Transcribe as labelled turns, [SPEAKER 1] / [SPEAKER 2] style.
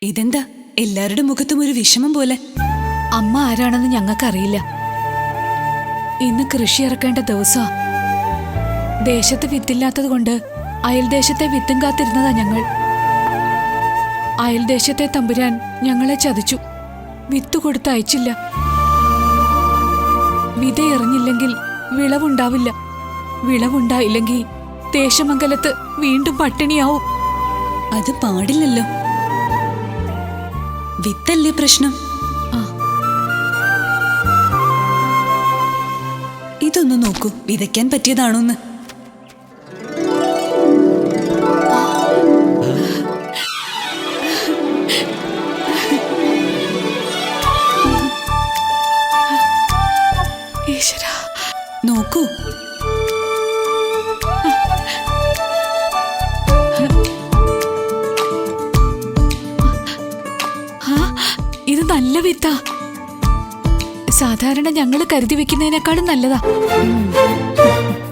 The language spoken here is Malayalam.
[SPEAKER 1] ഇതെന്താ എല്ലാവരുടെ മുഖത്തും ഒരു വിഷമം പോലെ?
[SPEAKER 2] അമ്മ ആരാണെന്ന് ഞങ്ങൾക്കറിയില്ല. ഇന്ന് കൃഷി ഇറക്കേണ്ട ദിവസാ. ദേശത്ത് വിത്തില്ലാത്തത് കൊണ്ട് അയൽദേശത്തെ വിത്തും കാത്തിരുന്നതാ ഞങ്ങൾ. അയൽദേശത്തെ തമ്പുരാൻ ഞങ്ങളെ ചതിച്ചു. വിത്ത് കൊടുത്ത് അയച്ചില്ല. വിത എറിഞ്ഞില്ലെങ്കിൽ വിളവുണ്ടാവില്ല. വിളവുണ്ടായില്ലെങ്കിൽ ദേശമംഗലത്ത് വീണ്ടും പട്ടിണിയാവും.
[SPEAKER 1] അത് പാടില്ലല്ലോ. വിത്തല്ലേ പ്രശ്നം. ഇതൊന്ന് നോക്കൂ, വിതയ്ക്കാൻ പറ്റിയതാണോന്ന്.
[SPEAKER 2] ഈശ്വരാ,
[SPEAKER 1] നോക്കൂ.
[SPEAKER 2] ഇത് നല്ല വിത്താ. സാധാരണ ഞങ്ങൾ കരുതി വെക്കുന്നതിനേക്കാളും നല്ലതാ.